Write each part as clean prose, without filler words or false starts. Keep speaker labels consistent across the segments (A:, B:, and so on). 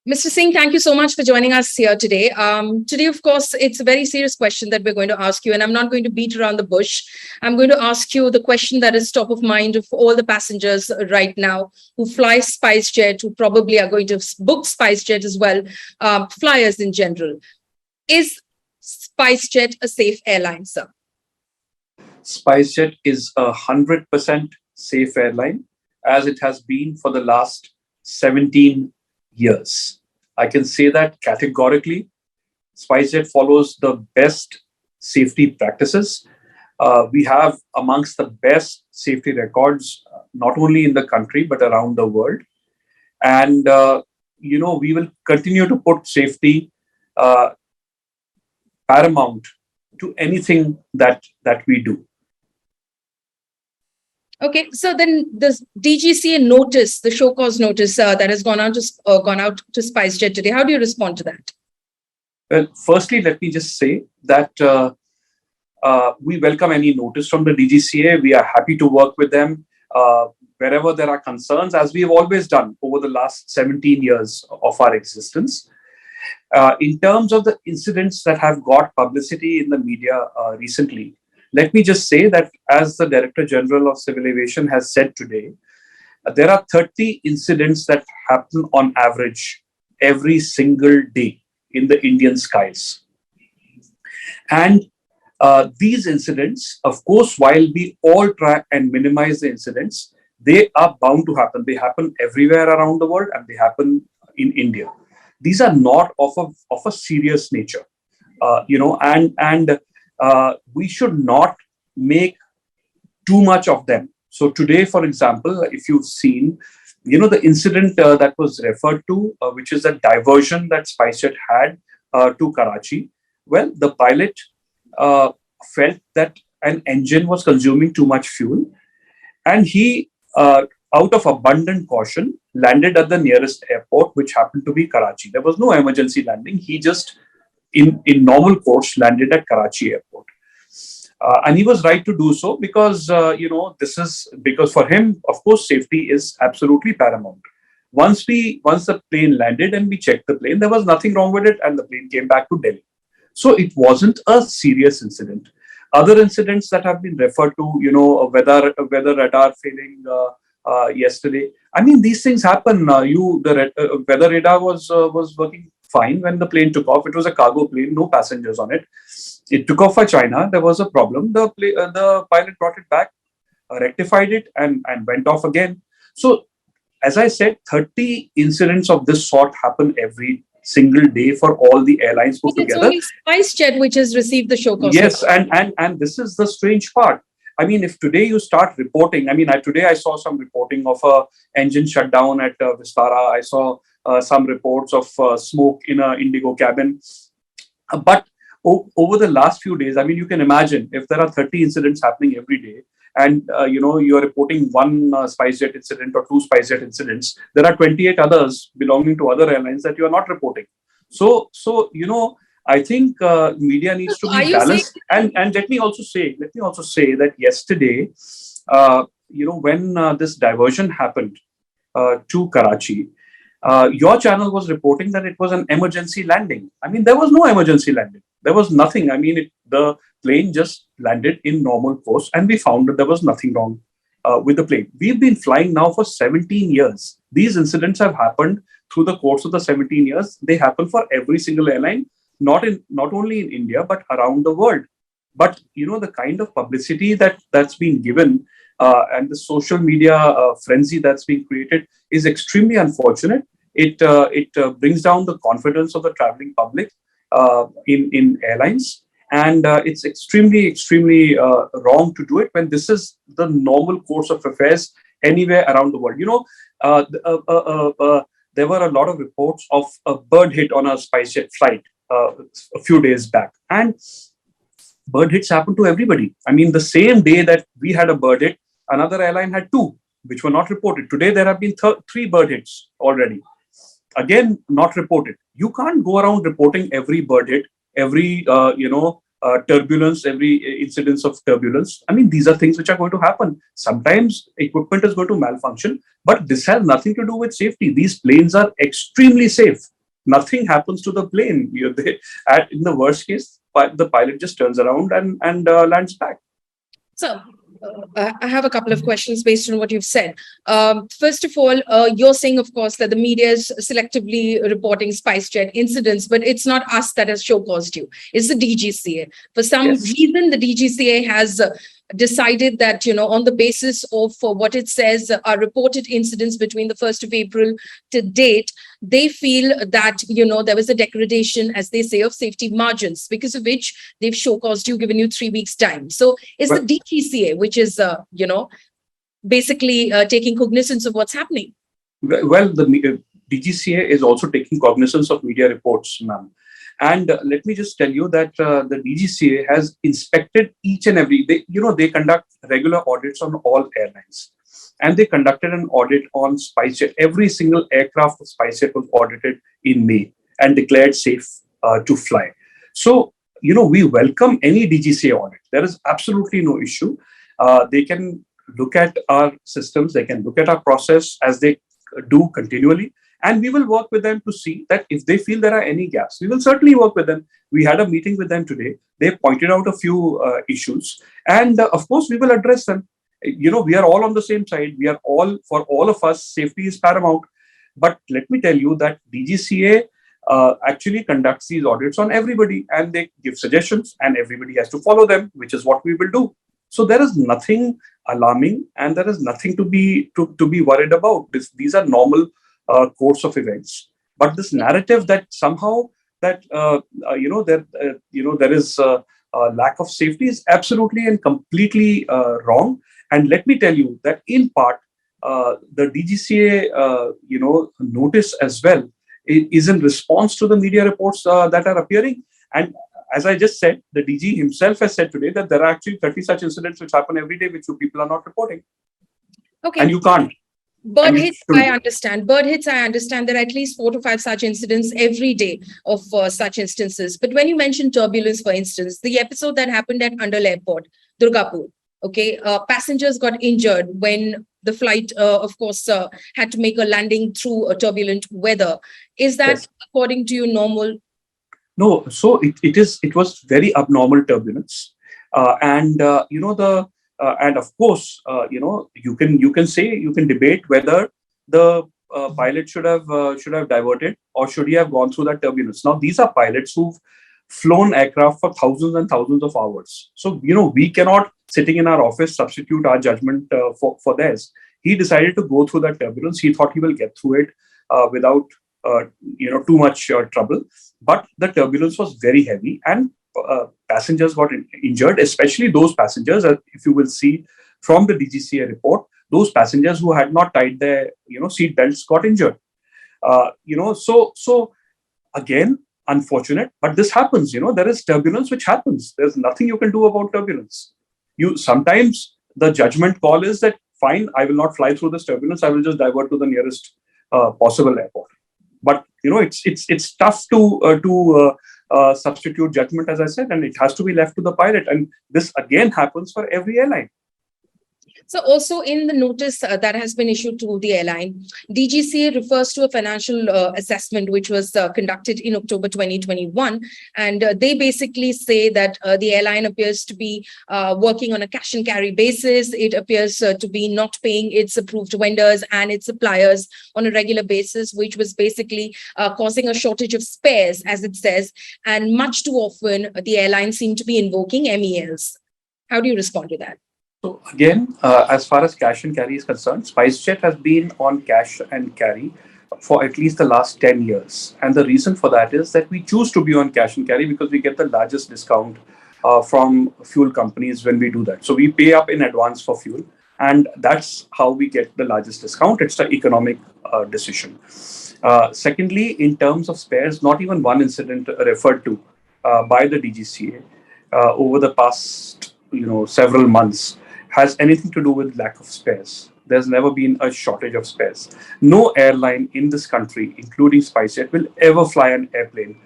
A: Mr. Singh, thank you so much for joining us here today. Today, of course, it's a very serious question that we're going to ask you, and I'm not going to beat around the bush. I'm going to ask you the question that is top of mind of all the passengers right now who fly SpiceJet, who probably are going to book SpiceJet as well, flyers in general. Is SpiceJet a safe airline, sir?
B: SpiceJet is 100% safe airline, as it has been for the last 17 years. I can say that categorically. SpiceJet follows the best safety practices. We have amongst the best safety records, not only in the country, but around the world. And, we will continue to put safety paramount to anything that we do.
A: Okay, so then the DGCA notice, the show cause notice that has gone out to SpiceJet today, how do you respond to that?
B: Well, firstly, let me just say that we welcome any notice from the DGCA. We are happy to work with them wherever there are concerns, as we have always done over the last 17 years of our existence. In terms of the incidents that have got publicity in the media recently, let me just say that, as the Director General of Civil Aviation has said today, there are 30 incidents that happen on average every single day in the Indian skies. And these incidents, of course, while we all try and minimize the incidents, they are bound to happen. They happen everywhere around the world, and they happen in India. These are not of a serious nature, we should not make too much of them. So today, for example, if you've seen, the incident that was referred to, which is a diversion that SpiceJet had to Karachi. Well, the pilot felt that an engine was consuming too much fuel, and he, out of abundant caution, landed at the nearest airport, which happened to be Karachi. There was no emergency landing. He just, in normal course, landed at Karachi airport. And he was right to do so because, this is because for him, of course, safety is absolutely paramount. Once the plane landed and we checked the plane, there was nothing wrong with it, and the plane came back to Delhi. So it wasn't a serious incident. Other incidents that have been referred to, a weather radar failing yesterday. I mean, these things happen. The weather radar was working fine when the plane took off. It was a cargo plane, no passengers on it. It took off for China. There was a problem. The pilot brought it back, rectified it, and went off again. So, as I said, 30 incidents of this sort happen every single day for all the airlines put together.
A: It's only SpiceJet which has received the show cause.
B: Yes, and this is the strange part. I mean, if today you start reporting, today I saw some reporting of a engine shutdown at Vistara. I saw some reports of smoke in an Indigo cabin. But over the last few days, you can imagine if there are 30 incidents happening every day, and you're reporting one SpiceJet incident or two SpiceJet incidents, there are 28 others belonging to other airlines that you are not reporting. So I think media needs to be balanced. And let me also say that yesterday, when this diversion happened to Karachi, your channel was reporting that it was an emergency landing. There was no emergency landing. There was nothing. The plane just landed in normal course, and we found that there was nothing wrong with the plane. We've been flying now for 17 years. These incidents have happened through the course of the 17 years. They happen for every single airline, not only in India, but around the world. But, the kind of publicity that's been given and the social media frenzy that's been created is extremely unfortunate. It brings down the confidence of the traveling public in airlines. And it's extremely, extremely wrong to do it when this is the normal course of affairs anywhere around the world. There were a lot of reports of a bird hit on a SpiceJet flight a few days back. And bird hits happen to everybody. The same day that we had a bird hit, another airline had two, which were not reported. Today, there have been 3 bird hits already. Again, not reported. You can't go around reporting every bird hit, every turbulence, every incidence of turbulence. These are things which are going to happen. Sometimes equipment is going to malfunction, but this has nothing to do with safety. These planes are extremely safe. Nothing happens to the plane. In the worst case, the pilot just turns around and lands back.
A: So, I have a couple of questions based on what you've said. First of all, you're saying, of course, that the media is selectively reporting SpiceJet incidents, but it's not us that has show caused you. It's the DGCA. For some
B: Yes.
A: reason, the DGCA has decided that, on the basis of what it says are reported incidents between the 1st of April to date, they feel that, there was a degradation, as they say, of safety margins, because of which they've show caused you, given you 3 weeks time. So is the DGCA, which is, basically taking cognizance of what's happening?
B: Well, the DGCA is also taking cognizance of media reports, ma'am. And let me just tell you that the DGCA has inspected each and every. They conduct regular audits on all airlines, and they conducted an audit on SpiceJet. Every single aircraft of SpiceJet was audited in May and declared safe to fly. So we welcome any DGCA audit. There is absolutely no issue. They can look at our systems. They can look at our process as they do continually. And we will work with them to see that if they feel there are any gaps, we will certainly work with them. We had a meeting with them today. They pointed out a few issues. And of course, we will address them. We are all on the same side. For all of us, safety is paramount. But let me tell you that DGCA actually conducts these audits on everybody, and they give suggestions, and everybody has to follow them, which is what we will do. So there is nothing alarming, and there is nothing to be worried about. These are normal course of events. But this narrative that somehow that there is a lack of safety is absolutely and completely wrong. And let me tell you that in part, the DGCA notice as well is in response to the media reports that are appearing. And as I just said, the DG himself has said today that there are actually 30 such incidents which happen every day, which you people are not reporting.
A: Okay.
B: And you can't.
A: Bird hits, I understand. Bird hits, I understand. There are at least 4 to 5 such incidents every day of such instances. But when you mention turbulence, for instance, the episode that happened at Andal Airport, Durgapur, okay, passengers got injured when the flight, of course, had to make a landing through a turbulent weather. Is that, yes, according to you, normal?
B: No, so it was very abnormal turbulence, and of course, you can debate whether the pilot should have diverted, or should he have gone through that turbulence. Now, these are pilots who've flown aircraft for thousands and thousands of hours. So we cannot, sitting in our office, substitute our judgment for theirs. He decided to go through that turbulence. He thought he will get through it without too much trouble. But the turbulence was very heavy, and passengers got injured, especially those passengers, if you will see from the DGCA report, those passengers who had not tied their seat belts got injured. So again, unfortunate, but this happens. There is turbulence which happens. There's nothing you can do about turbulence. Sometimes the judgment call is that, fine, I will not fly through this turbulence. I will just divert to the nearest possible airport. But it's tough to substitute judgment, as I said, and it has to be left to the pilot. And this again happens for every airline.
A: So also in the notice that has been issued to the airline, DGCA refers to a financial assessment which was conducted in October 2021. And they basically say that the airline appears to be working on a cash and carry basis. It appears to be not paying its approved vendors and its suppliers on a regular basis, which was basically causing a shortage of spares, as it says. And much too often, the airlines seem to be invoking MELs. How do you respond to that?
B: So again, as far as cash and carry is concerned, SpiceJet has been on cash and carry for at least the last 10 years. And the reason for that is that we choose to be on cash and carry because we get the largest discount from fuel companies when we do that. So we pay up in advance for fuel, and that's how we get the largest discount. It's an economic decision. Secondly, in terms of spares, not even one incident referred to by the DGCA over the past several months has anything to do with lack of spares. There's never been a shortage of spares. No airline in this country, including SpiceJet, will ever fly an airplane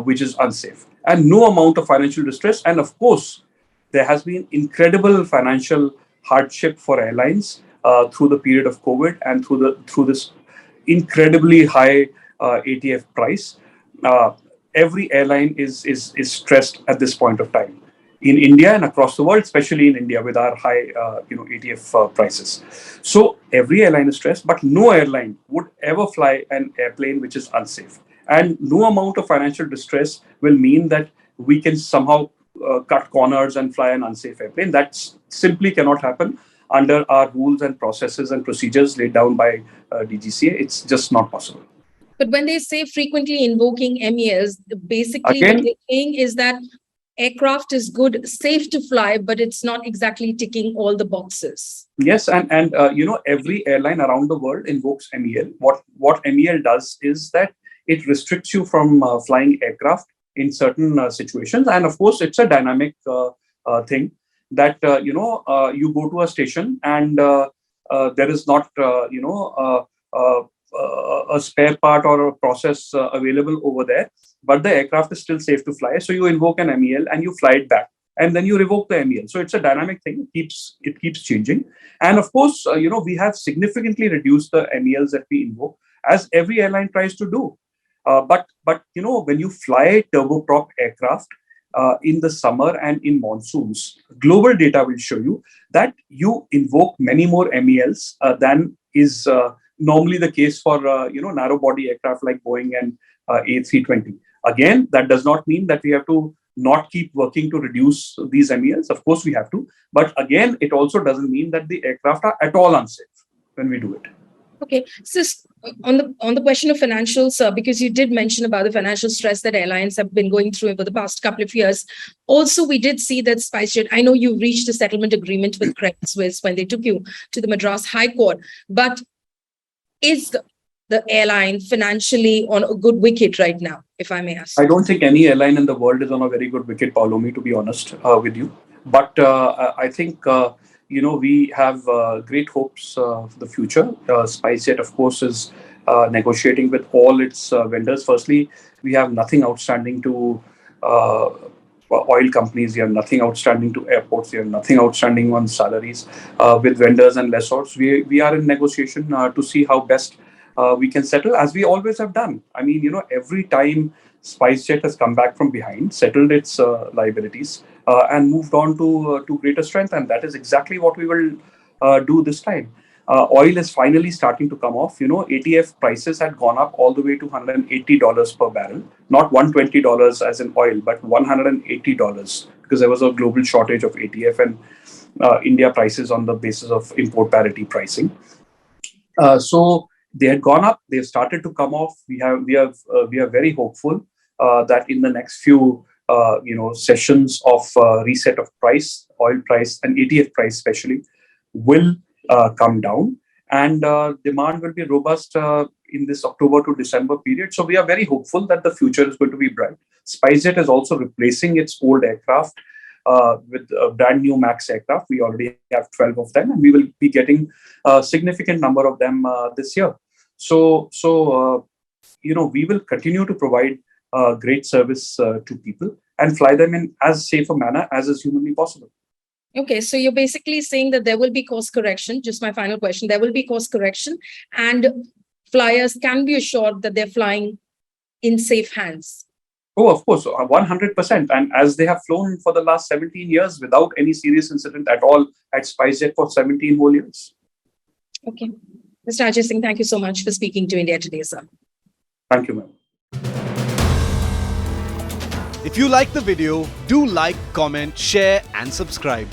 B: which is unsafe. And no amount of financial distress. And of course, there has been incredible financial hardship for airlines through the period of COVID and through this incredibly high ATF price. every airline is stressed at this point of time in India and across the world, especially in India with our high ATF prices. So every airline is stressed, but no airline would ever fly an airplane which is unsafe. And no amount of financial distress will mean that we can somehow cut corners and fly an unsafe airplane. That simply cannot happen under our rules and processes and procedures laid down by DGCA. It's just not possible.
A: But when they say frequently invoking MELs, basically
B: Again,
A: what they're saying is that aircraft is good, safe to fly, but it's not exactly ticking all the boxes.
B: Yes, and every airline around the world invokes MEL. What MEL does is that it restricts you from flying aircraft in certain situations, and of course, it's a dynamic thing that you go to a station and there is not a spare part or a process available over there, but the aircraft is still safe to fly. So you invoke an MEL and you fly it back, and then you revoke the MEL. So it's a dynamic thing. It keeps changing, and of course, we have significantly reduced the MELs that we invoke, as every airline tries to do. But when you fly turboprop aircraft in the summer and in monsoons, global data will show you that you invoke many more MELs than is normally the case for narrow body aircraft like Boeing and A320. Again, that does not mean that we have to not keep working to reduce these MELs. Of course, we have to. But again, it also doesn't mean that the aircraft are at all unsafe when we do it.
A: Okay, so on the question of financials, because you did mention about the financial stress that airlines have been going through over the past couple of years. Also, we did see that SpiceJet, I know you reached a settlement agreement with Credit Suisse when they took you to the Madras High Court, but is the airline financially on a good wicket right now, if I may ask?
B: I don't think any airline in the world is on a very good wicket, Paulomi, to be honest with you. But I think we have great hopes for the future. SpiceJet, of course, is negotiating with all its vendors. Firstly, we have nothing outstanding to oil companies. We have nothing outstanding to airports. We have nothing outstanding on salaries with vendors and lessors. We are in negotiation to see how best we can settle, as we always have done. I mean, every time SpiceJet has come back from behind, settled its liabilities, and moved on to greater strength. And that is exactly what we will do this time. Oil is finally starting to come off. ATF prices had gone up all the way to $180 per barrel, not $120 as in oil, but $180 because there was a global shortage of ATF and India prices on the basis of import parity pricing. So they had gone up. They've started to come off. We are very hopeful that in the next few sessions of reset of price, oil price and ATF price especially, will come down, and demand will be robust in this October to December period. So we are very hopeful that the future is going to be bright. SpiceJet is also replacing its old aircraft with a brand new MAX aircraft. We already have 12 of them, and we will be getting a significant number of them this year. So we will continue to provide great service to people and fly them in as safe a manner as is humanly possible.
A: Okay, so you're basically saying that there will be course correction. Just my final question. There will be course correction, and flyers can be assured that they're flying in safe hands.
B: Oh, of course, 100%. And as they have flown for the last 17 years without any serious incident at all at SpiceJet for 17 whole years.
A: Okay. Mr. Ajay Singh, thank you so much for speaking to India Today, sir.
B: Thank you, ma'am.
C: If you like the video, do like, comment, share and subscribe.